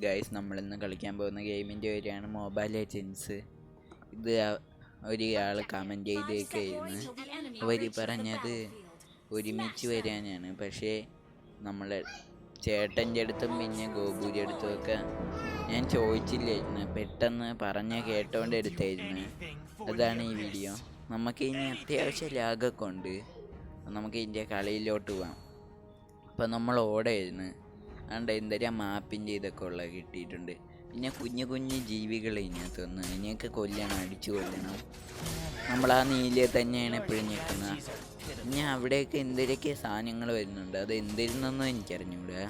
Guys, നമ്മളിന്ന് കളിക്കാൻ പോകുന്ന ഗെയിമിൻ്റെ പേരാണ് മൊബൈൽ ലെജൻഡ്സ്. ഇത് ഒരാൾ കമൻറ്റ് ചെയ്തേക്കായിരുന്നു. അവർ പറഞ്ഞത് ഒരുമിച്ച് വരാനാണ്. പക്ഷേ നമ്മളെ ചേട്ടൻ്റെ അടുത്തും പിന്നെ ഗോപുവിൻ്റെ അടുത്തുമൊക്കെ ഞാൻ ചോദിച്ചില്ലായിരുന്നു. പെട്ടെന്ന് പറഞ്ഞ് കേട്ടോണ്ട് എടുത്തായിരുന്നു. അതാണ് ഈ വീഡിയോ. നമുക്ക് ഇനി അത്യാവശ്യം ലാഗൊക്കെ ഉണ്ട്. നമുക്ക് ഇതിൻ്റെ കളിയിലോട്ട് പോവാം. അപ്പം നമ്മൾ ഓടായിരുന്നു. അതുകൊണ്ട് എന്തെങ്കിലും മാപ്പിൻ്റെ ഇതൊക്കെ ഉള്ള കിട്ടിയിട്ടുണ്ട്. പിന്നെ കുഞ്ഞു കുഞ്ഞു ജീവികൾ ഇതിനകത്ത് വന്ന് അതിനെയൊക്കെ കൊല്ലണം, അടിച്ചു കൊല്ലണം. നമ്മൾ ആ നീലയെ തന്നെയാണ് എപ്പോഴും ഞെക്കുന്നത്. പിന്നെ അവിടെയൊക്കെ എന്തൊക്കെ സാധനങ്ങൾ വരുന്നുണ്ട്. അത് എന്തിരുന്നെന്നും എനിക്കറിഞ്ഞൂടാ.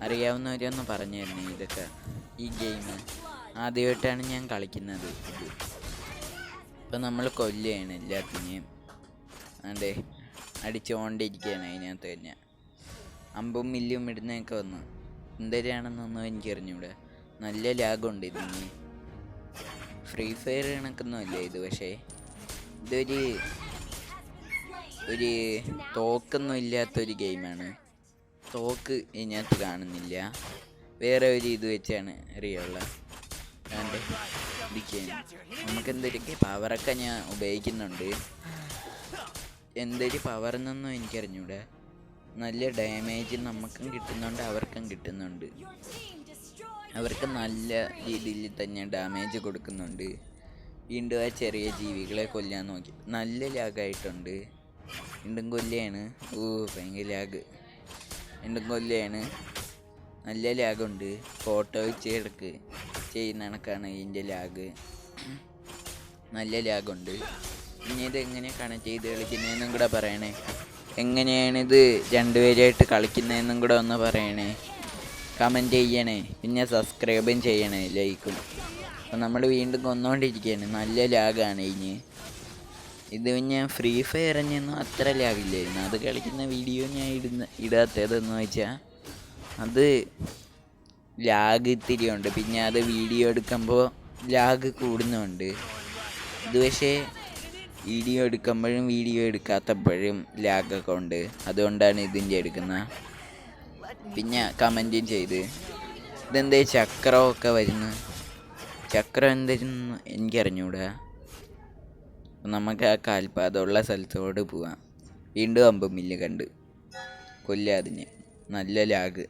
അറിയാവുന്നവരൊന്ന് പറഞ്ഞു തരണേ. ഇതൊക്കെ ഈ ഗെയിം ആദ്യമായിട്ടാണ് ഞാൻ കളിക്കുന്നത്. ഇപ്പം നമ്മൾ കൊല്ലുകയാണ് എല്ലാത്തിനെയും. അതെ, അടിച്ചുകൊണ്ടിരിക്കുകയാണ് അതിനകത്ത് തന്നെ. അമ്പും മില്ലും ഇടുന്നതൊക്കെ വന്നു. എന്തരാണെന്നൊന്നും എനിക്കറിഞ്ഞൂടെ. നല്ല ലാഗുണ്ട് ഇതിന്. ഫ്രീ ഫയർ കണക്കൊന്നുമില്ല ഇത്. പക്ഷേ ഇതൊരു തോക്കൊന്നും ഇല്ലാത്തൊരു ഗെയിമാണ്. തോക്ക് ഇതിനകത്ത് കാണുന്നില്ല. വേറെ ഒരു ഇത് വെച്ചാണ് അറിയാനുള്ള. അതുകൊണ്ട് ഇരിക്കുകയാണ്. നമുക്ക് എന്തൊക്കെ പവറൊക്കെ ഞാൻ ഉപയോഗിക്കുന്നുണ്ട്. എന്തൊരു പവറെന്നൊന്നും എനിക്കറിഞ്ഞൂടെ. നല്ല ഡാമേജ് നമുക്കും കിട്ടുന്നുണ്ട്, അവർക്കും കിട്ടുന്നുണ്ട്. അവർക്ക് നല്ല രീതിയിൽ തന്നെ ഡാമേജ് കൊടുക്കുന്നുണ്ട്. വീണ്ടും ആ ചെറിയ ജീവികളെ കൊല്ലാൻ നോക്കി. നല്ല ലാഗായിട്ടുണ്ട്. വീണ്ടും കൊല്ലുകയാണ്. ഭയങ്കര ലാഗ്. വീണ്ടും കൊല്ലുകയാണ്. നല്ല ലാഗുണ്ട്. ഫോട്ടോ വെച്ച് എടുക്ക് ചെയ്യുന്ന കണക്കാണ് ഇതിൻ്റെ ലാഗ്. നല്ല ലാഗുണ്ട്. പിന്നെ ഇതെങ്ങനെ കണക്ട് ചെയ്ത് കളിക്കുന്നതെന്നും കൂടെ പറയണേ. എങ്ങനെയാണിത് രണ്ടുപേരായിട്ട് കളിക്കുന്നതെന്നും കൂടെ ഒന്ന് പറയണേ. കമൻറ്റ് ചെയ്യണേ. പിന്നെ സബ്സ്ക്രൈബും ചെയ്യണേ, ലൈക്കും. അപ്പം നമ്മൾ വീണ്ടും കൊന്നുകൊണ്ടിരിക്കുകയാണ്. നല്ല ലാഗാണ് ഇതിന്. ഇത് പിന്നെ ഫ്രീ ഫയറിനൊന്നും അത്ര ലാഗില്ലായിരുന്നു. അത് കളിക്കുന്ന വീഡിയോ ഞാൻ ഇടാത്തതെന്ന് വെച്ചാൽ അത് ലാഗ് ഇത്തിരി ഉണ്ട്. പിന്നെ അത് വീഡിയോ എടുക്കുമ്പോൾ ലാഗ് കൂടുന്നുണ്ട്. ഇത് പക്ഷേ വീഡിയോ എടുക്കുമ്പോഴും വീഡിയോ എടുക്കാത്തപ്പോഴും ലാഗൊക്കെ ഉണ്ട്. അതുകൊണ്ടാണ് ഇതിൻ്റെ എടുക്കുന്നത്. പിന്നെ കമൻറ്റും ചെയ്ത് ഇതെന്തേ ചക്രമൊക്കെ വരുന്നു. ചക്രം എന്തായിരുന്നു എനിക്കറിഞ്ഞൂടാ. നമുക്ക് ആ കാൽപാദമുള്ള സ്ഥലത്തോട് പോവാം. വീണ്ടും അമ്പും മില്ല് കണ്ട് കൊല്ലാതിന്. നല്ല ലാഗ്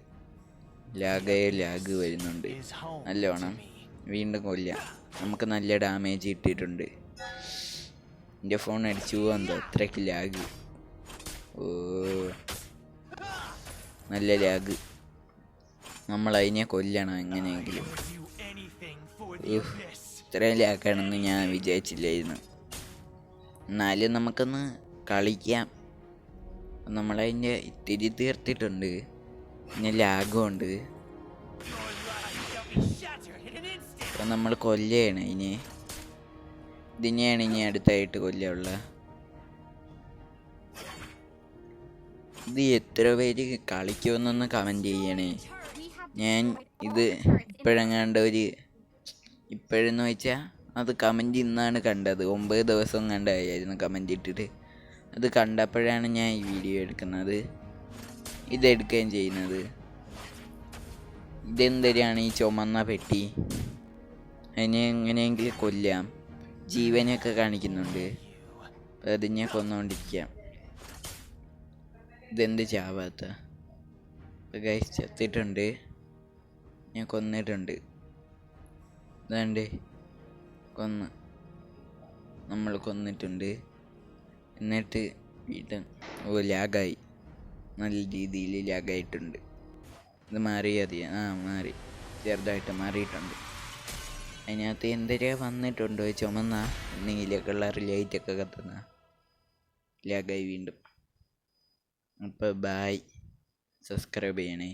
വരുന്നുണ്ട് നല്ലോണം. വീണ്ടും കൊല്ലാം. നമുക്ക് നല്ല ഡാമേജ് കിട്ടിയിട്ടുണ്ട്. എൻ്റെ ഫോൺ അടിച്ചു പോകാൻ അത്രയ്ക്ക് ലാഗ്. നല്ല ലാഗ്. നമ്മളതിനെ കൊല്ലണം എങ്ങനെയെങ്കിലും. ഇത്രയും ലാഗാണെന്ന് ഞാൻ വിചാരിച്ചില്ലായിരുന്നു. എന്നാലും നമുക്കൊന്ന് കളിക്കാം. നമ്മളതിൻ്റെ ഇത്തിരി തീർത്തിട്ടുണ്ട്. പിന്നെ ലാഗും ഉണ്ട്. അപ്പം നമ്മൾ കൊല്ലുകയാണ് ഇതിനെയാണ് ഇനി അടുത്തായിട്ട് കൊല്ലുള്ള. ഇത് എത്ര പേര് കളിക്കുമെന്നൊന്ന് കമൻറ്റ് ചെയ്യണേ. ഞാൻ ഇത് ഇപ്പോഴെങ്ങാണ്ട് ഇപ്പോഴെന്ന് വെച്ചാൽ അത് കമൻറ്റ് ഇന്നാണ് കണ്ടത്. 9 ദിവസം കണ്ടായിരുന്നു കമൻറ്റ് ഇട്ടിട്ട്. അത് കണ്ടപ്പോഴാണ് ഞാൻ ഈ വീഡിയോ എടുക്കുന്നത്, ഇതെടുക്കുകയും ചെയ്യുന്നത്. ഇതെന്തരാണ് ഈ ചുമന്ന പെട്ടി? അതിനെ എങ്ങനെയെങ്കിലും കൊല്ലാം. ജീവനൊക്കെ കാണിക്കുന്നുണ്ട്. അപ്പം അതിനെ കൊന്നുകൊണ്ടിരിക്കാം. ഇതെന്ത് ചാവാത്ത? ഗൈസ് ചത്തിട്ടുണ്ട്. ഞാൻ കൊന്നിട്ടുണ്ട്. ഇതാണ്ട് നമ്മൾ കൊന്നിട്ടുണ്ട്. എന്നിട്ട് വീണ്ടും ലാഗായി. നല്ല രീതിയിൽ ലാഗായിട്ടുണ്ട്. ഇത് മാറിയാതി. മാറി, ചെറുതായിട്ട് മാറിയിട്ടുണ്ട്. അതിനകത്ത് എന്തരാ വന്നിട്ടുണ്ടോ? ചുമന്ന നീല കളർ ലൈറ്റൊക്കെ കത്തുന്ന ലാഗായി വീണ്ടും. അപ്പോൾ ബായ്, സബ്സ്ക്രൈബ് ചെയ്യണേ.